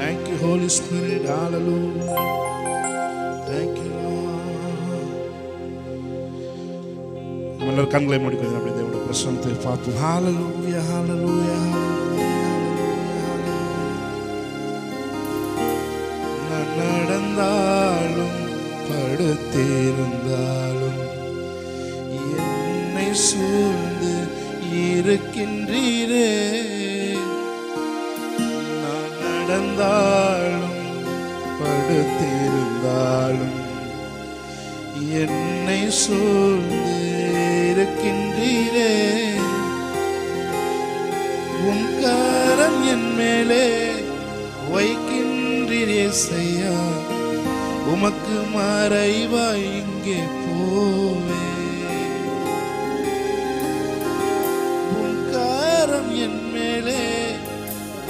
Thank you, Holy Spirit. Hallelujah. Thank you, Lord. நம்ம கண்களை மூடிக்கொண்டு அப்படியே தேவனுடைய பிரசன்னத்தை பார்ப்போம். Hallelujah, hallelujah, hallelujah. நான் நடந்தாலும் படுத்திருந்தாலும் என்னை சூழ்ந்து இருக்கின்றீரே. நான் நடந்தாலும் படுத்திருந்தாலும் என்னை சூழ்ந்து இருக்கின்றீரே. உம் கரம் என் மேலே வைக்கின்றீரே செய்யா. உமக்கு மறைவாய் இங்கே போவே. உம் கரம் என் மேலே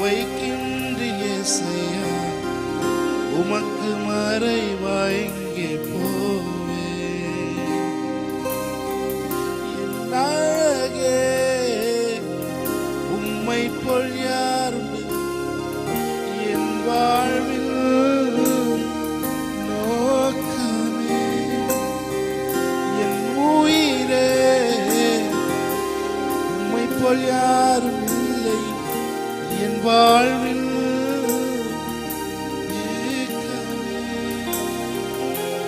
வைக்கின்றீரே செய்யா. உமக்கு மறைவாய் இங்கே போவே. என் அழகே உம்மை போல் யாருண்டு என் வாழ்வில் நோக்கமே. என் உயிரே உம்மை போல் யாரும் இல்லை என் வாழ்வில்.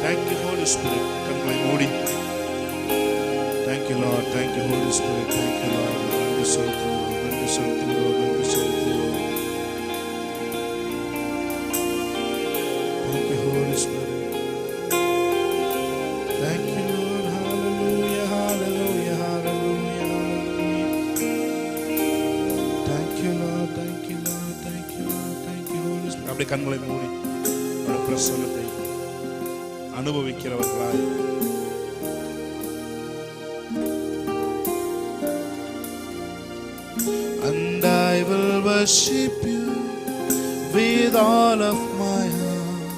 Thank you, Holy Spirit. கண்களை மூடி. Thank you, Lord. Thank you, Holy Spirit. Thank you, Lord. நன்றி செலுத்துகிறோம், நன்றி செலுத்துகிறோம், நன்றி செலுத்துகிறோம். Thank you, Holy Spirit. Thank you, Lord. Hallelujah, hallelujah, hallelujah, hallelujah. Thank you, Lord. Thank you, Lord. Thank you, Lord. Thank you, Holy Spirit. அப்படியே கண்களை மூடி ஒரு பிரசன்னத்தை அனுபவிக்கிறவர்களாய் and I will worship you with all of my heart,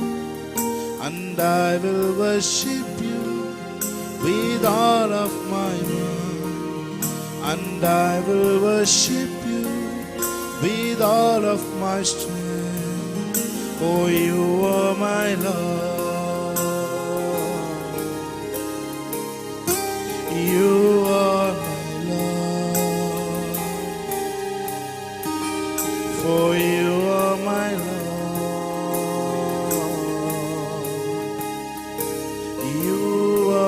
and I will worship you with all of my mind, and I will worship you with all of my strength. Oh, you are my Lord. You are my Lord, for you are my Lord. You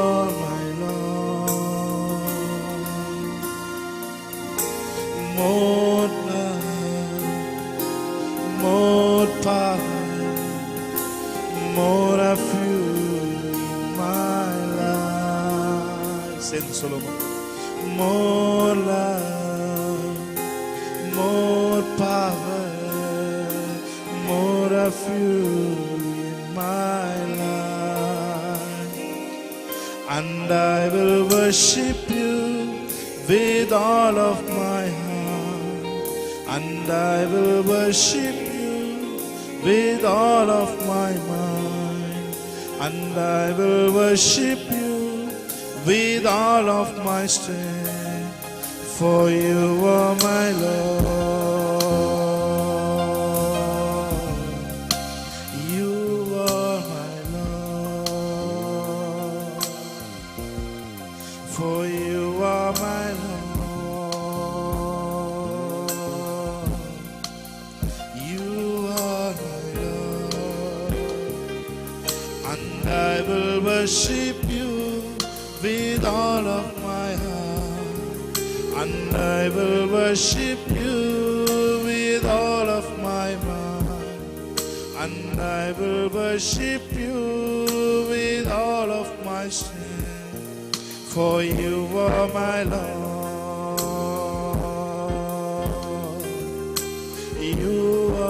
are my Lord. More love, more power, more of you in my life. Sing Solomon. More love, more power, more of you in my life. And I will worship you with all of my heart, and I will worship you with all of my mind, and I will worship you with all of my strength, for you are my Lord. You are my Lord, for you are my Lord. You are my Lord, and I will worship you with all of my heart, and I will worship you with all of my mind, and I will worship you with all of my strength, for you are my Lord. You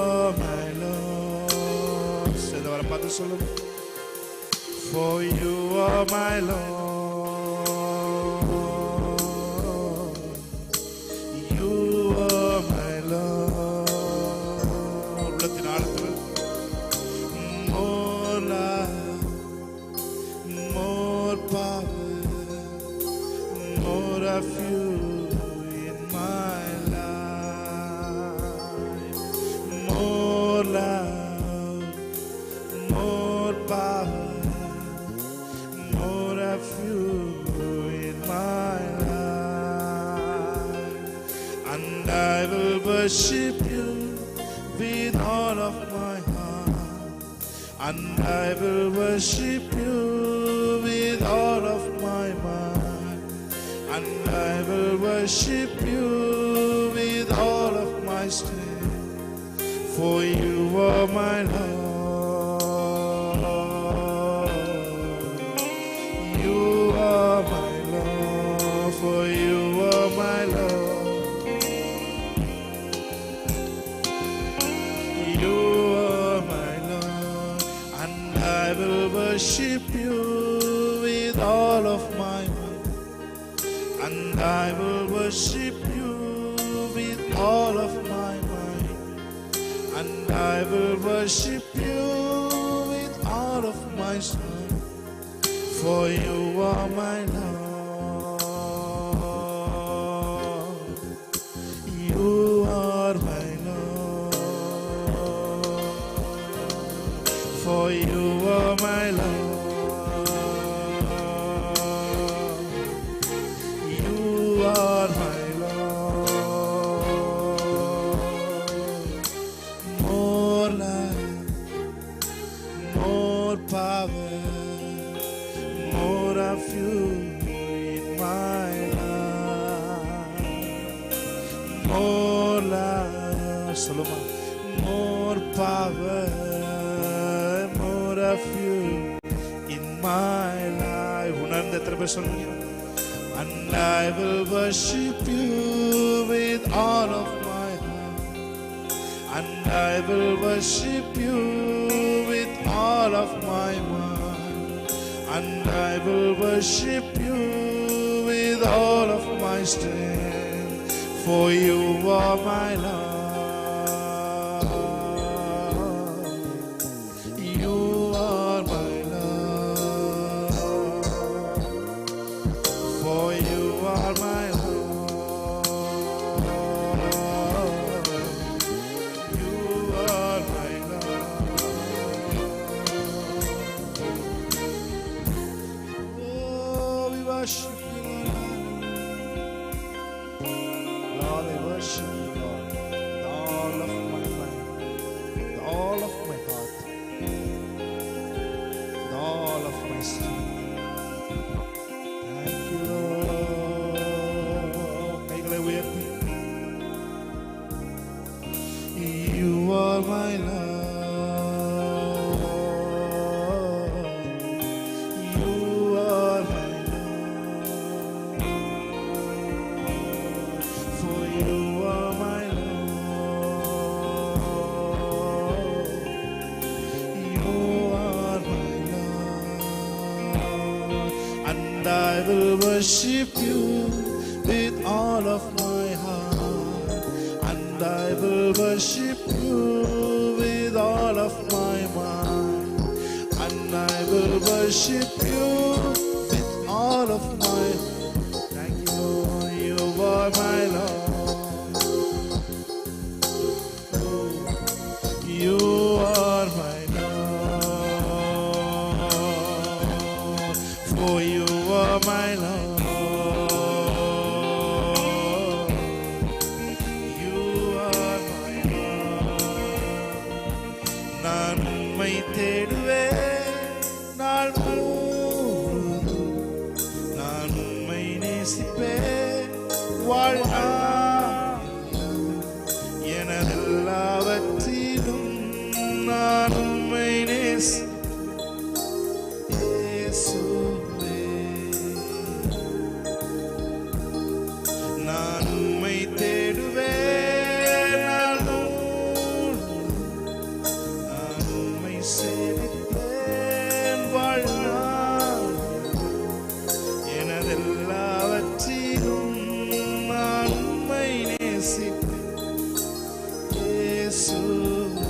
are my Lord. Say the word, Mother Solomon. For you are my Lord. More love, more power, more of you in my life. More love, worship you with all of my heart, and I will worship you with all of my mind, and I will worship you with all of my strength, for you are my Lord. You are my Lord, for you are my Lord. You are my Lord, and I will worship you with all of my mind, and I will worship you with all of my mind, and I will worship you with all of my strength, for you are my Lord. You are my Lord, for you are my Lord. You are my Lord. More life, more power, more of you in my life. More life, Solomon. More power, more of you in my life. உணர்ந்த திரும்ப சொல்லுங்க. And I will worship you with all of my heart, and I will worship you with all of my mind, and I will worship you with all of my strength, for you are my Lord. You are my Lord, for you are my Lord. You are my Lord. Oh, we worship you, Lord. Lord, I worship you, Lord, with all of my mind, with all of my heart, with all of my strength. Thank you, Lord. கைகளை உயர்த்தி. You are my Lord. You are my Lord. For you are my Lord. You are my Lord. And I will worship you with all of my heart, and I will worship you with all of my mind, and I will worship you with all of my. Thank you, you are my Lord. You are my Lord, for you are my Lord. You are my Lord. நான் உம்மை தேடுவேன் நாள் முழுதும், நான் உம்மை நேசிப்பேன் வாழ்நாள், எனதெல்லாவற்றிலும் நான் உம்மை இயேசுவே. நான் உம்மை தேடுவேன் நாள் முழுதும், நான் உம்மை சேவிப்பேன் வாழ்நாள், எனதெல்லாவற்றிலும் நான் உம்மை நேசிப்பேன் இயேசுவே.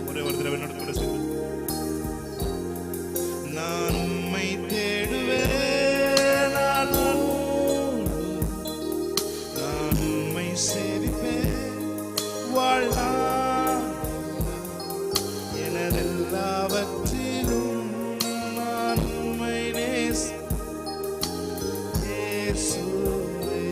ஒரே ஒரு தடவை என்னோட கூட சேர்ந்து. நான் உம்மை தேடுவேன் நாள் முழுதும், நான் உம்மை சேவிப்பேன் வாழ்நாள், எனதெல்லாவற்றிலும் நான் உம்மை இயேசுவே.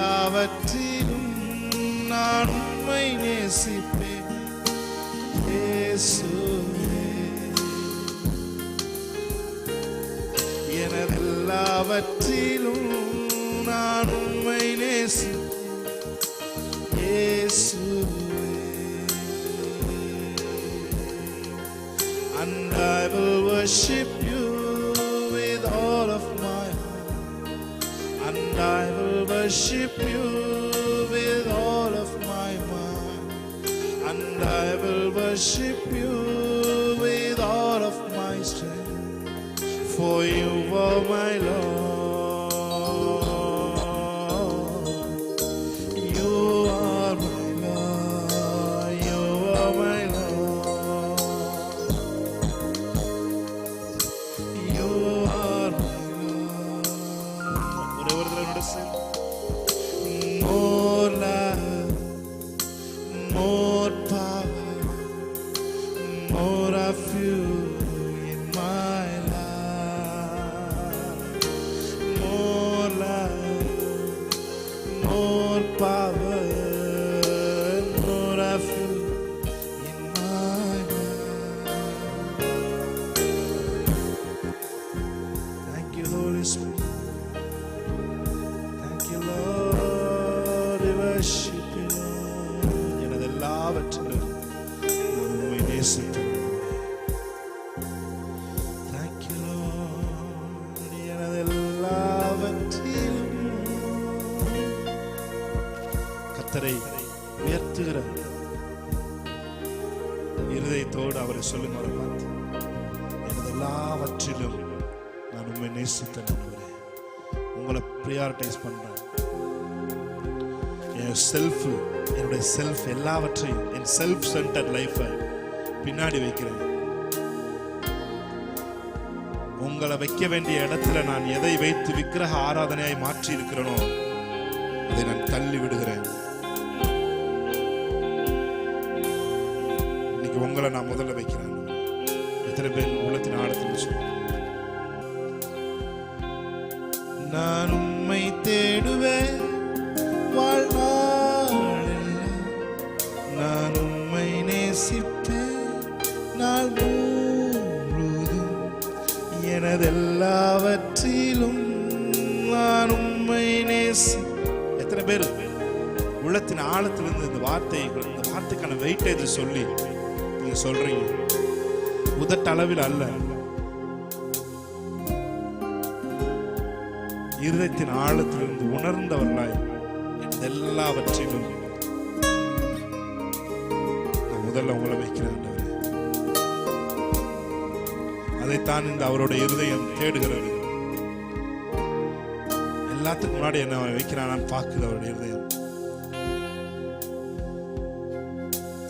எனதெல்லாவற்றிலும் நான் உம்மை நேசிப்பேன் இயேசுவே. எனதெல்லாவற்றிலும் நான் உம்மை நேசிப்பேன் இயேசுவே. And I will worship you with all of my heart. And I will worship you with all of my mind. And I will worship you with all of my strength. For you are my Lord. You are my Lord. You are my Lord. You are my Lord. More love, more power, more of you in my life. More love, more power, more of you in my life. Thank you, Holy Spirit. Thank you, Lord. We worship you, Lord. எனதெல்லாவற்றிலும் நான் உம்மை நேசிக்கிறேன். Thank you, Lord. எனதெல்லாவற்றிலும் கர்த்தரை உயர்த்துகிற இருதயத்தோடு அவரை சொல்லுங்க. அவரை பார்த்து, எனதெல்லாவற்றிலும் நான் உம்மை நேசித்தேன். உங்களை ப்ரியாரிட்டைஸ் பண்றேன். என் செல்ஃப், என்னுடைய செல்ஃப் எல்லாவற்றையும், என் செல்ஃப் சென்டர்ட் லைஃபை பின்னாடி வைக்கிறேன். உங்களை வைக்க வேண்டிய இடத்துல நான் எதை வைத்து விக்கிரக ஆராதனையாய் மாற்றி இருக்கிறேனோ அதை நான் தள்ளி விடுகிறேன். இன்னைக்கு உங்களை நான் முதல்ல வைக்கிறேன். எத்தனை பேர் உள்ளத்தின் ஆழத்தில் சொல்லுங்க. நான் உம்மை தேடுவேன் வாழ்நாளெல்லாம். நான் உம்மை நேசிப்பேன் நாள் முழுதும். எனதெல்லாவற்றிலும் நான் உம்மை நேசி. எத்தனை பேர் உள்ளத்தின் ஆழத்திலிருந்து இந்த வார்த்தைக்கான வெயிட்டேஜ் சொல்லி நீங்க சொல்றீங்க? உதட்டளவில் அல்ல, இருதயத்தின் ஆழத்திலிருந்து உணர்ந்தவர்களாய் எல்லாவற்றிலும் நான் முதல்ல உங்களை வைக்கிறேன். அதைத்தான் இந்த அவருடைய இருதயம் தேடுகிறது. எல்லாத்துக்கும் முன்னாடி என்ன வைக்கிறான் பார்க்குது அவருடைய இருதயம்.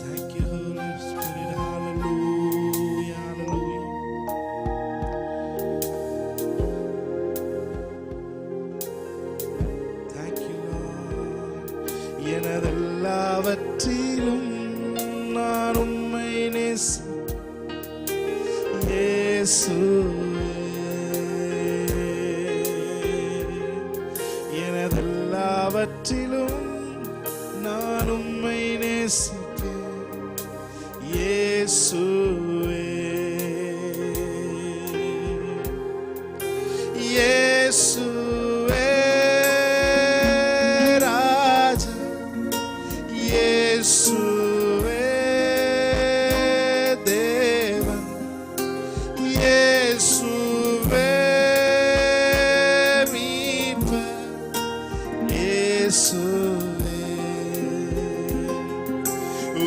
Thank you, Holy Spirit. Hallelujah, hallelujah. Thank you, Lord. எனதெல்லாவற்றிலும் நான் உம்மை நேசி இயேசுவே. எனதெல்லாவற்றிலும் நான் உம்மை நேசிப்பேன் இயேசுவே. இயேசுவே ராஜா, இயேசுவே தேவன், இயேசுவே மீட்பர், இயேசுவே.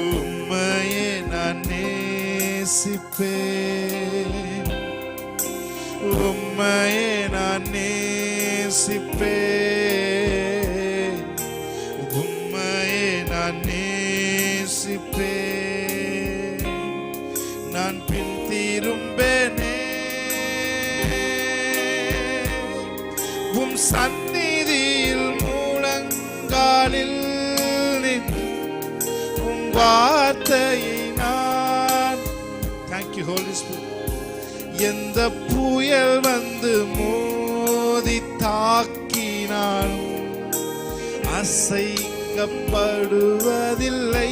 உம்மையே நான் நேசிப்பேன் உம்மையே நான் நேசிப்பேன், உம்மையே நான் நேசிப்பேன், நான் பின் திரும்பேனே உம் சந்நிதியில் மூலங்காலில் நின்று உம் வார்த்தையை நான். Thank you Holy Spirit. எந்த புயல் வந்து மோதி தாக்கினாலும் அசைக்கப்படுவதில்லை,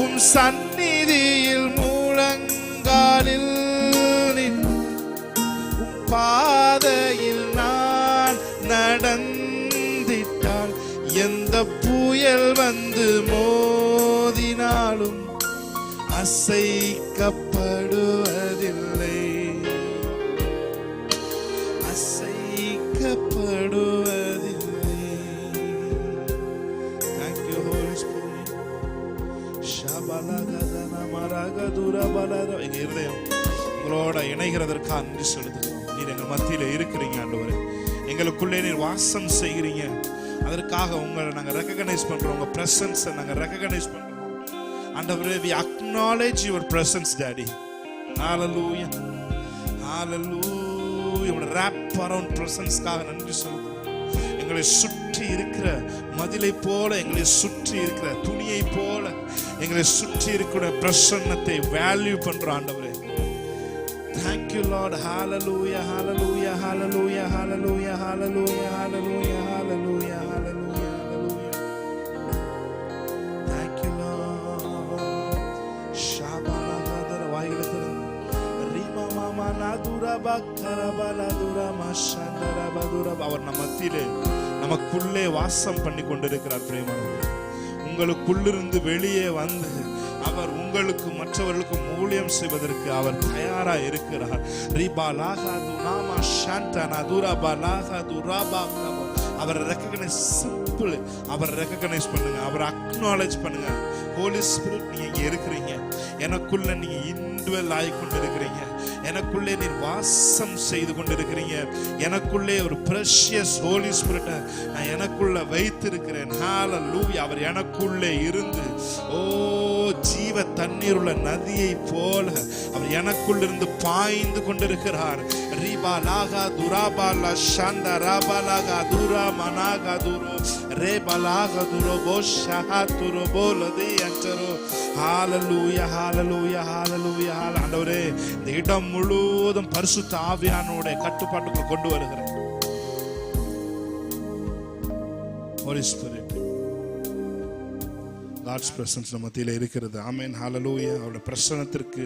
உம் சந்நிதியில் மூலங்காலில் நின்று உம் பாதையில் நான் நடந்திட்டால் எந்த புயல் வந்து மோதினாலும் அசைக்கப்படுவதில்லை, அசைக்கப்படுவதில்லை. Thank you Holy Spirit. ஷபலகதன மரகதுரபலர. எங்க இருதயம் உங்களோட இணைகிறதற்கு அன்பு செலுத்துகிறோம். நீர் எங்கள் மத்தியில இருக்கிறீங்க ஆண்டவரே, எங்களுக்குள்ளே நீர் வாசம் செய்கிறீங்க. அதற்காக உங்களை நாங்கள் ரெகக்னைஸ் பண்றோம், உங்க பிரசன்ஸை நாங்கள் ரெகக்னைஸ் பண்றோம் ஆண்டவரே. we acknowledge your presence daddy. hallelujah hallelujah. உங்க wrap around presence-க்காக நன்றி சொல்லுகிறோம். எங்களை சுற்றி இருக்கிற மதிலை போல, எங்களை சுற்றி இருக்கிற துணியை போல எங்களை சுற்றி இருக்கிற பிரசன்னத்தை வேல்யூ பண்றோம் ஆண்டவரே. Thank you Lord. hallelujah hallelujah hallelujah hallelujah hallelujah hallelujah hallelujah hallelujah hallelujah. Thank you Lord. shabalagada vaayilukku rima mama nadura bakkara baladura mashandara badura. அவர் நம்ம மத்தியிலே நமக்குள்ளே வாசம் பண்ணி கொண்டிருக்கிறார். பிரேமானவர்களே, உங்களுக்குள்ளிருந்து வெளியே வந்து அவர் உங்களுக்கு மற்றவர்களுக்கு ஊழியம் செய்வதற்கு அவர் தயாரா இருக்கிறார். அவரை ரெகக்னைஸ் சிம்பிள், அவரை ரெகக்னைஸ் பண்ணுங்க, அவரை அக்னாலேஜ் பண்ணுங்க. ஹோலி ஸ்பிரிட் நீங்க இங்க இருக்கிறீங்க, எனக்குள்ள நீங்க இன்டுவெல் ஆகி கொண்டிருக்கிறீங்க, எனக்குள்ளே நீர் வாசம் செய்து கொண்டிருக்கிறீங்க, எனக்குள்ளே ஒரு பிரஷியஸ் ஹோலி ஸ்பிரிட்டை நான் எனக்குள்ள வைத்திருக்கிறேன். ஹalleluya. அவர் எனக்குள்ளே இருந்து ஓ ஜீவ தண்ணீர் உள்ள நதியை போல அவர் எனக்குள்ள இருந்து பாய்ந்து கொண்டிருக்கிறார். ரிபாலாகா துராபாலா ஷாண்டா ராபாலாகா துரா மனாகா துரோ ரேபாலாகா துரோ போஷஹா துரோ போலதி அச்சரோ. ஹalleluya hallelujah hallelujah. ஆண்டவரே, இந்த இடம் முழுவதும் பரிசுத்த ஆவியானவருடைய கட்டுப்பாட்டுக்குள் கொண்டு வருகிறேன். Holy Spirit, God's presence நம்ம மத்தியில இருக்கிறது. ஆமென் hallelujah. அவருடைய பிரசன்னத்திற்கு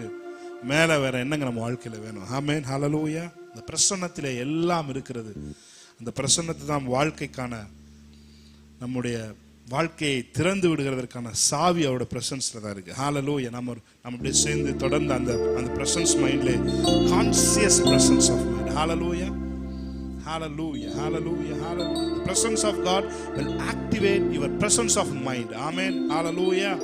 மேல வேற என்னங்க நம்ம வாழ்க்கையில வேணும்? ஆமென் hallelujah. இந்த பிரசன்னத்திலே எல்லாம் இருக்கிறது. அந்த பிரசன்னத்தை தான் வாழ்க்கைக்கான, நம்முடைய வாழ்க்கையை திறந்து விடுகிறதற்கான சாவி அவருடைய பிரசன்ஸ்ல தான் இருக்கு. ஹalleluya. நம்ம அப்படியே சேர்ந்து தொடர்ந்து அந்த பிரசன்ஸ் மைண்ட்ல கான்சியஸ் பிரசன்ஸ் ஆஃப் மைண்ட். ஹalleluya hallelujah hallelujah hallelujah. The presence of God will activate your presence of mind. amen hallelujah.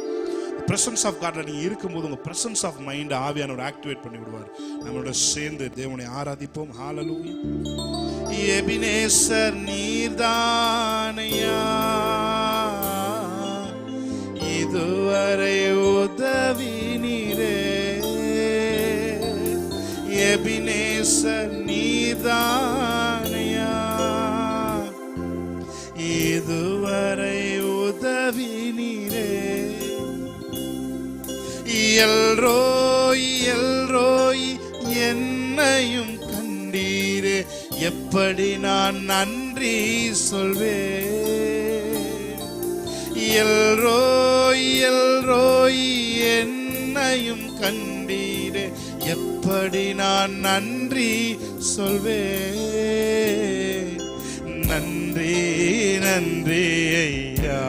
The presence of God நீங்க இருக்கும்போது உங்க presence of mind ஆவியானவர் ஆக்டிவேட் பண்ணி விடுவார். நம்மளோட சேர்ந்து தேவனை ஆராதிப்போம். hallelujah. எபினேசர் நீர்தானையா இதுவரை உதவி நீரே, எபினேசர் நீர்தானையா இதுவரை உதவி நீரே, எல்ரோய் எல்ரோய் என்னையும் கண்டீரே, எப்படி நான் நன்றி சொல்வேன். எல்ரோய் எல்ரோய் என்னையும் கண்டீரே, எப்படி நான் நன்றி சொல்வேன். நன்றி நன்றி ஐயா,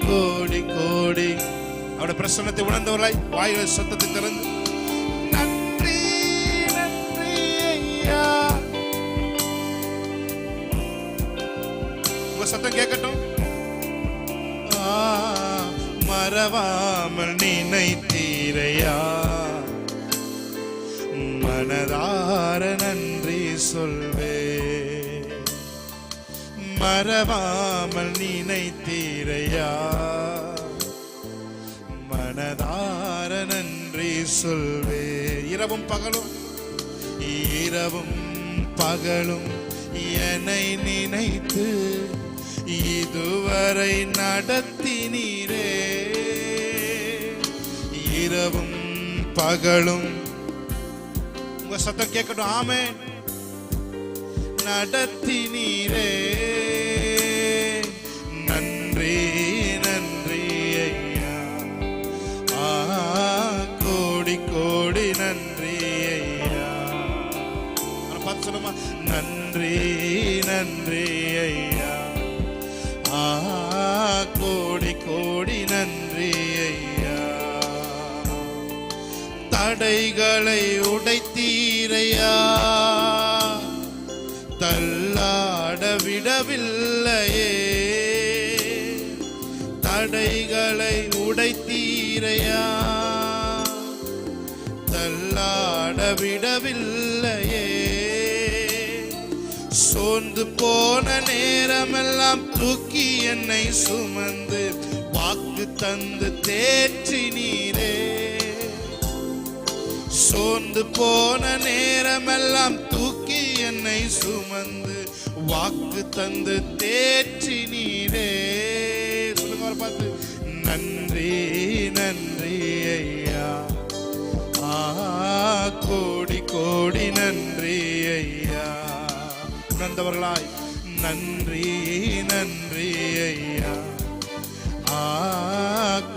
கோடி கோடி. அவருடைய பிரசன்னத்தை உணர்ந்தவர்களாய் வாய்களை சத்தத்தை திறந்து நன்றி நன்றி ஐயா. உங்க சத்தம் கேட்கட்டும். மறவாமல் நினைத்தீரையா, மனதார நன்றி சொல்வே. மறவாமல் நினைத்தீரையா, மனதார நன்றி சொல்வே. இரவும் பகலும் இரவும் பகலும் என்னை நினைத்து இதுவரை நடத்தினீரே. இரவும் பகலும் உங்க சத்தம் கேட்கட்டும். ஆமென். நடத்தினீரே. நன்றி நன்றி ஐயா. கோடி கோடி நன்றி ஐயா. பார்த்து சொல்லுமா, நன்றி நன்றி ஐயா. கோடி கோடி நன்றி ஐயா. தடைகளை உடைத்தீரையா, தள்ளாட விடவில்லையே. தடைகளை உடைத்தீரையா, தள்ளாட விடவில்லையே. சோர்ந்து போன நேரமெல்லாம் தூக்கி என்னை சுமந்து வாக்கு தந்து தேற்றினீரே. சோர்ந்து போன நேரமெல்லாம் தூக்கி என்னை சுமந்து வாக்கு தந்து தேற்றினீரே. சொல்லுங்க பார்த்து, நன்றி நன்றி ஐயா. கோடி கோடி நன்றி ஐயா. உணர்ந்தவர்களாய் நன்றி நன்றி ஐயா.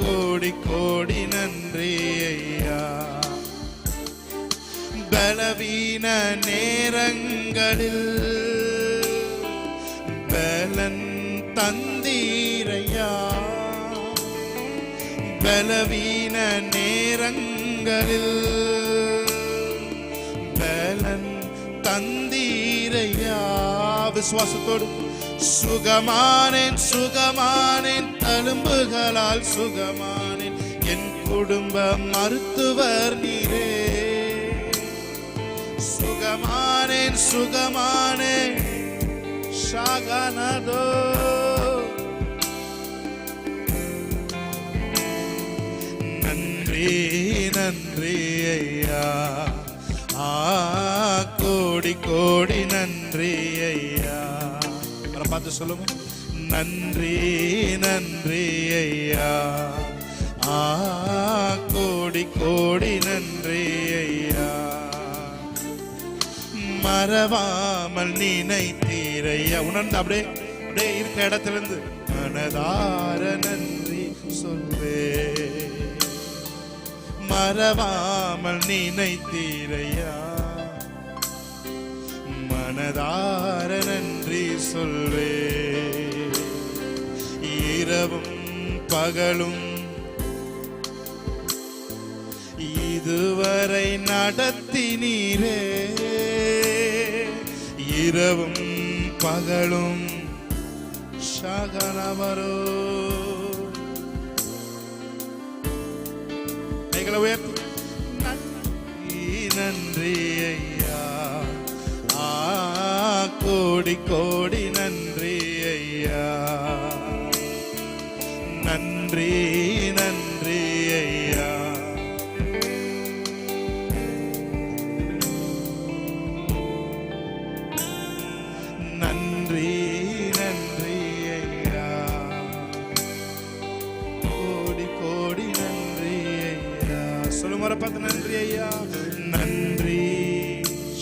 கோடி கோடி நன்றி ஐயா. பலவீன நேரங்களில் பலன் தந்தீரையா. பலவீன நேரங்களில் பலன் தந்தீரையா. விசுவாசத்தோடு சுகமானேன் சுகமானேன், தழும்புகளால் சுகமானேன், என் குடும்ப மருத்துவர் நீரே. சுகமானேன் சுகமானேன் ஷாகனதோ. நன்றி நன்றி ஐயா. கோடி கோடி நன்றி ஐயா. பார்த்து சொல்லுங்க, நன்றி நன்றி ஐயா. கோடி கோடி நன்றி ஐயா. மறவாமல் நினைத்தீரையா. உணர்ந்து அப்படியே அப்படியே இருக்க இடத்திலிருந்து மனதார நன்றி சொல்வே. மறவாமல் நினைத்தீரையா, மனதார நன்றி சொல்வே. இரவும் பகலும் இதுவரை நடத்தினீரே. இரவும் பகலும் ஷாகனவரோ. கைகளை உயர்த்தி நன்றி நன்றி ஐயா. கோடி கோடி நன்றி ஐயா. நன்றி நன்றி ஐயா. நன்றி நன்றி ஐயா. கோடி கோடி நன்றி ஐயா. சொல்லுங்க பார்த்து, நன்றி ஐயா. நன்றி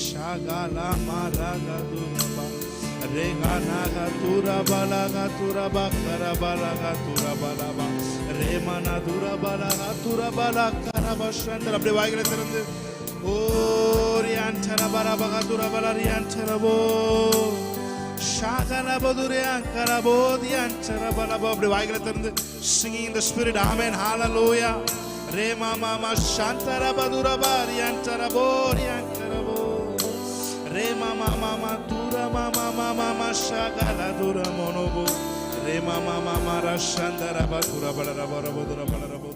ஷாகலா மாலகதுரபா ரெகனகதுரபலகதுரபா கரபலகதுரபலபா ரெமனதுரபலகதுரபலகரபா. அப்படியே வாய்களை திறந்து ஓரியான்சரபலபகதுரபலரியான்சரபோ ஷாகலபதுரியான்கரபோதியான்சரபலபோ. அப்படி வாய்களை திறந்து singing in the spirit. Amen. Hallelujah. Rema mama shantarabadurabariyantaraboriyantarabo. Rema mama dura mama shagala dura monobo. Rema mama rashandarabadurabarabarabadurabarabo.